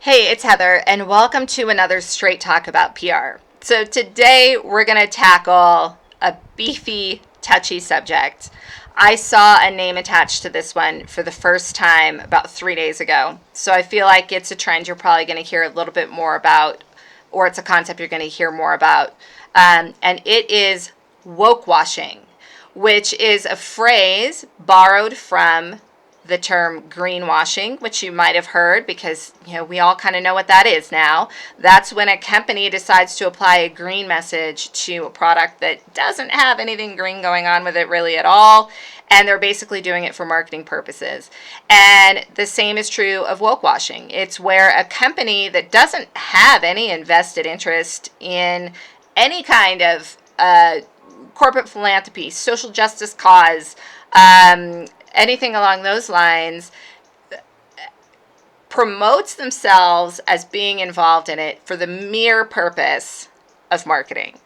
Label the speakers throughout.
Speaker 1: Hey, it's Heather, and welcome to another Straight Talk about PR. So today we're going to tackle a beefy, touchy subject. I saw a name attached to this one for the first time about 3 days ago. So I feel like it's a trend you're probably going to hear a little bit more about, or it's a concept you're going to hear more about. And it is wokewashing, which is a phrase borrowed from the term greenwashing, which you might have heard because, we all kind of know what that is now. That's when a company decides to apply a green message to a product that doesn't have anything green going on with it really at all. And they're basically doing it for marketing purposes. And the same is true of wokewashing. It's where a company that doesn't have any invested interest in any kind of corporate philanthropy, social justice cause, anything along those lines, promotes themselves as being involved in it for the mere purpose of marketing.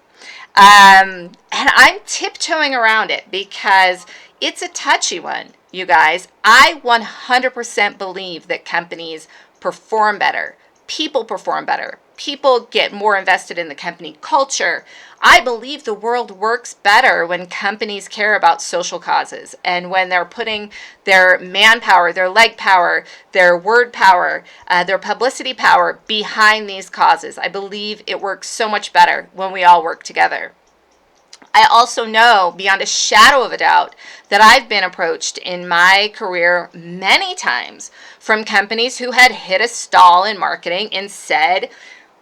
Speaker 1: And I'm tiptoeing around it because it's a touchy one, you guys. I 100% believe that companies perform better. People perform better. People get more invested in the company culture. I believe the world works better when companies care about social causes and when they're putting their manpower, their leg power, their word power, their publicity power behind these causes. I believe it works so much better when we all work together. I also know beyond a shadow of a doubt that I've been approached in my career many times from companies who had hit a stall in marketing and said,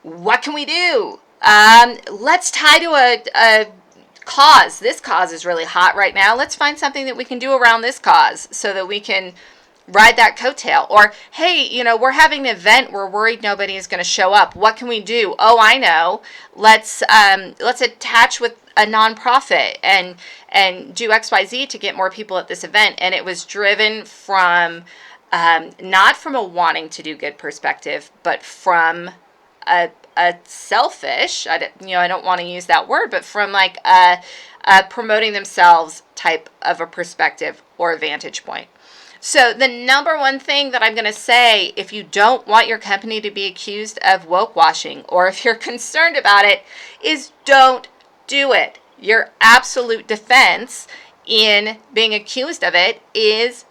Speaker 1: what can we do? Let's tie to a cause. This cause is really hot right now. Let's find something that we can do around this cause so that we can ride that coattail. Or, hey, we're having an event. We're worried nobody is going to show up. What can we do? Oh, I know. Let's attach with a nonprofit and do XYZ to get more people at this event. And it was driven from not from a wanting to do good perspective, but from a selfish, I don't want to use that word, but from like a promoting themselves type of a perspective or a vantage point. So the number one thing that I'm going to say, if you don't want your company to be accused of wokewashing, or if you're concerned about it, is don't do it. Your absolute defense in being accused of it is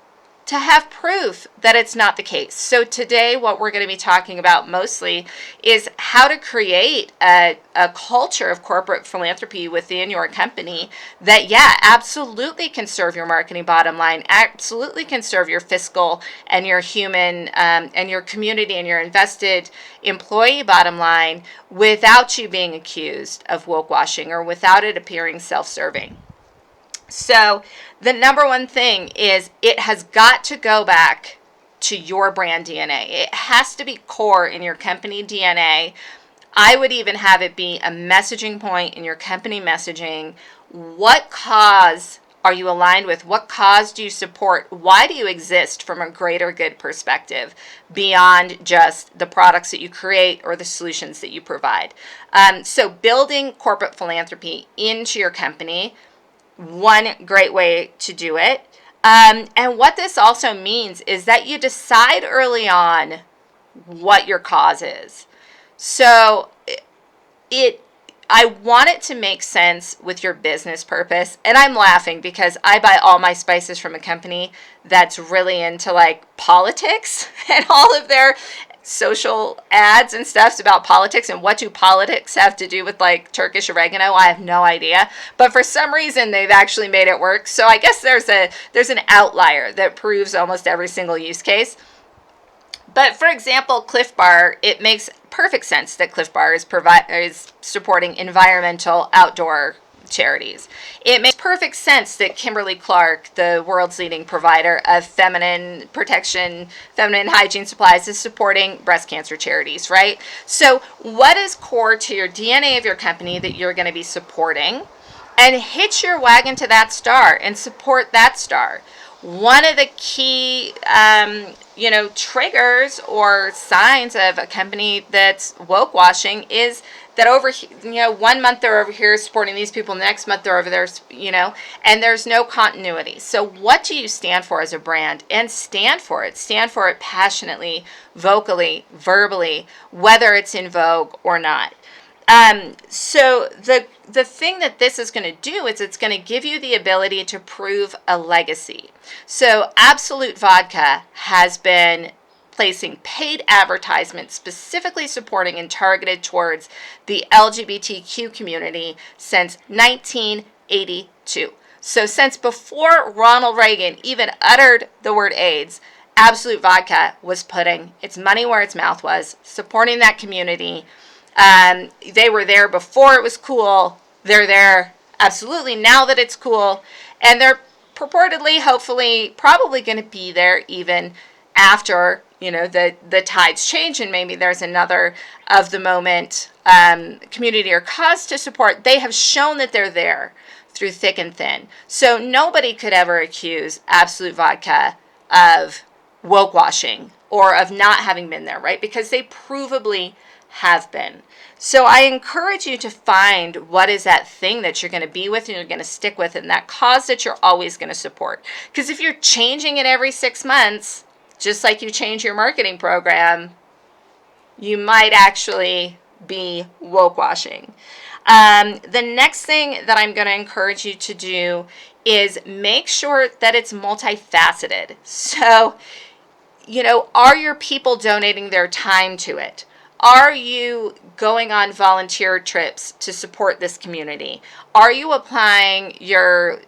Speaker 1: to have proof that it's not the case. So today what we're going to be talking about mostly is how to create a culture of corporate philanthropy within your company that, absolutely can serve your marketing bottom line, absolutely can serve your fiscal and your human and your community and your invested employee bottom line without you being accused of wokewashing or without it appearing self-serving. So the number one thing is it has got to go back to your brand DNA. It has to be core in your company DNA. I would even have it be a messaging point in your company messaging. What cause are you aligned with? What cause do you support? Why do you exist from a greater good perspective beyond just the products that you create or the solutions that you provide? So building corporate philanthropy into your company, one great way to do it. And what this also means is that you decide early on what your cause is. So I want it to make sense with your business purpose. And I'm laughing because I buy all my spices from a company that's really into like politics, and all of their social ads and stuff's about politics. And what do politics have to do with like Turkish oregano? I have no idea, but for some reason they've actually made it work. So I guess there's an outlier that proves almost every single use case. But for example, Cliff Bar, it makes perfect sense that Cliff Bar is supporting environmental outdoor charities. It makes perfect sense that Kimberly-Clark, the world's leading provider of feminine protection, feminine hygiene supplies, is supporting breast cancer charities, right? So what is core to your DNA of your company that you're going to be supporting? And hitch your wagon to that star and support that star. One of the key, triggers or signs of a company that's woke washing is that over, 1 month they're over here supporting these people, next month they're over there, and there's no continuity. So what do you stand for as a brand? And stand for it. Stand for it passionately, vocally, verbally, whether it's in vogue or not. So the thing that this is going to do is it's going to give you the ability to prove a legacy. So Absolute Vodka has been placing paid advertisements specifically supporting and targeted towards the LGBTQ community since 1982. So since before Ronald Reagan even uttered the word AIDS, Absolute Vodka was putting its money where its mouth was, supporting that community. They were there before it was cool. They're there absolutely now that it's cool. And they're purportedly, hopefully, probably going to be there even after, the tides change and maybe there's another of the moment community or cause to support. They have shown that they're there through thick and thin. So nobody could ever accuse Absolute Vodka of woke washing or of not having been there, right? Because they provably have been. So I encourage you to find what is that thing that you're going to be with and you're going to stick with, and that cause that you're always going to support. Because if you're changing it every 6 months, just like you change your marketing program, you might actually be woke washing. The next thing that I'm going to encourage you to do is make sure that it's multifaceted. So, are your people donating their time to it? Are you going on volunteer trips to support this community? Are you applying your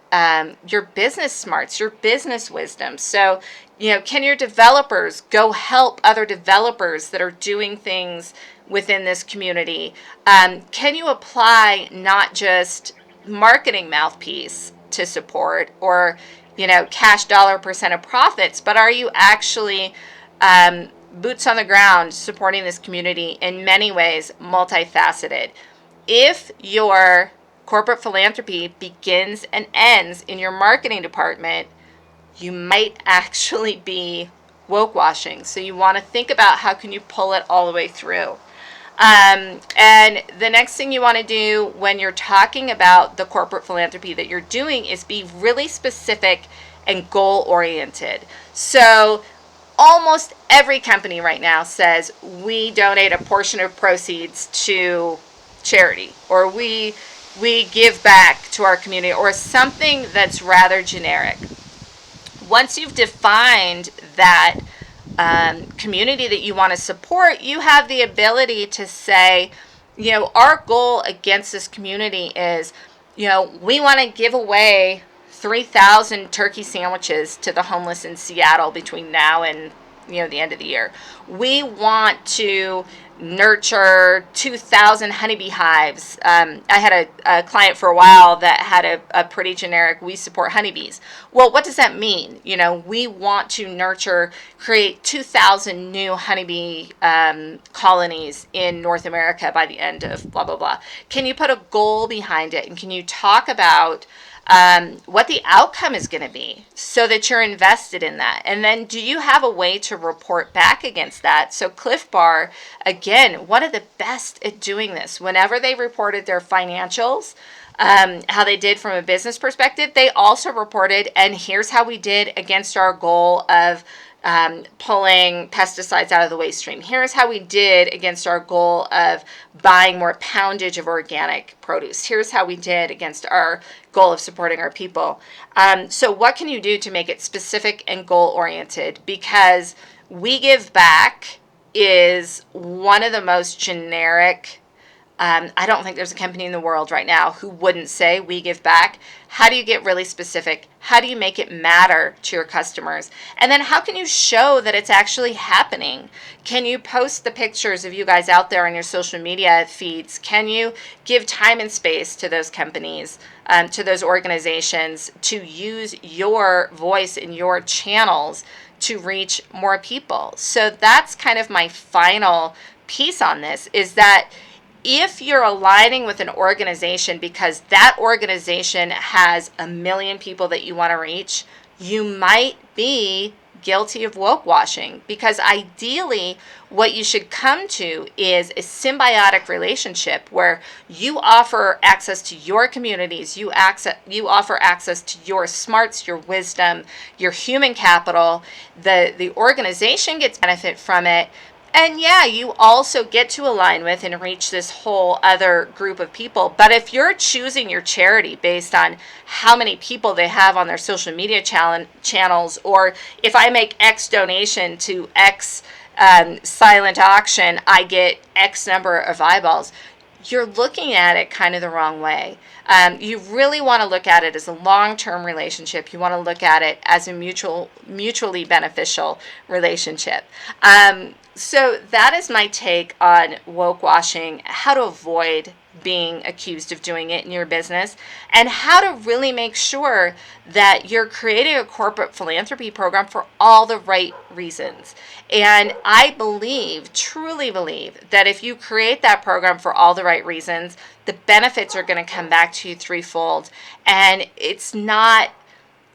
Speaker 1: business smarts, your business wisdom? So, can your developers go help other developers that are doing things within this community? Can you apply not just marketing mouthpiece to support or, cash dollar percent of profits, but are you actually boots on the ground supporting this community in many ways, multifaceted? If your corporate philanthropy begins and ends in your marketing department, you might actually be woke washing. So you want to think about how can you pull it all the way through. And the next thing you want to do when you're talking about the corporate philanthropy that you're doing is be really specific and goal oriented. So almost every company right now says we donate a portion of proceeds to charity, or we give back to our community, or something that's rather generic. Once you've defined that community that you want to support, you have the ability to say, our goal against this community is, we want to give away 3,000 turkey sandwiches to the homeless in Seattle between now and the end of the year. We want to nurture 2,000 honeybee hives. I had a client for a while that had a pretty generic, we support honeybees. Well, what does that mean? We want to create 2,000 new honeybee colonies in North America by the end of blah, blah, blah. Can you put a goal behind it? And can you talk about what the outcome is going to be so that you're invested in that? And then do you have a way to report back against that? So Cliff Bar, again, one of the best at doing this. Whenever they reported their financials, how they did from a business perspective, they also reported, and here's how we did against our goal of pulling pesticides out of the waste stream. Here's how we did against our goal of buying more poundage of organic produce. Here's how we did against our goal of supporting our people. So what can you do to make it specific and goal-oriented? Because we give back is one of the most generic. I don't think there's a company in the world right now who wouldn't say we give back. How do you get really specific? How do you make it matter to your customers? And then how can you show that it's actually happening? Can you post the pictures of you guys out there on your social media feeds? Can you give time and space to those companies, to those organizations, to use your voice in your channels to reach more people? So that's kind of my final piece on this, is that if you're aligning with an organization because that organization has 1 million people that you want to reach, you might be guilty of woke washing, because ideally what you should come to is a symbiotic relationship where you offer access to your communities, you offer access to your smarts, your wisdom, your human capital. The organization gets benefit from it. And yeah, you also get to align with and reach this whole other group of people. But if you're choosing your charity based on how many people they have on their social media channels, or if I make X donation to X silent auction, I get X number of eyeballs, you're looking at it kind of the wrong way. You really want to look at it as a long-term relationship. You want to look at it as a mutually beneficial relationship. So that is my take on woke washing, how to avoid being accused of doing it in your business, and how to really make sure that you're creating a corporate philanthropy program for all the right reasons. And I truly believe, that if you create that program for all the right reasons, the benefits are going to come back to you threefold. And it's not,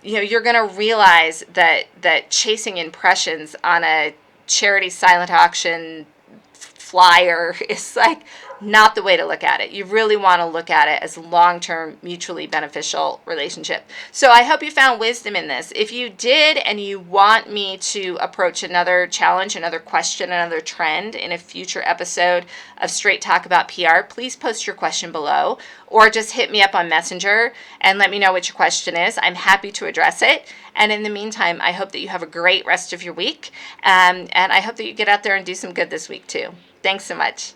Speaker 1: you're going to realize that chasing impressions on a charity silent auction flyer is like not the way to look at it. You really want to look at it as a long-term, mutually beneficial relationship. So I hope you found wisdom in this. If you did, and you want me to approach another challenge, another question, another trend in a future episode of Straight Talk About PR, please post your question below, or just hit me up on Messenger and let me know what your question is. I'm happy to address it. And in the meantime, I hope that you have a great rest of your week. And I hope that you get out there and do some good this week too. Thanks so much.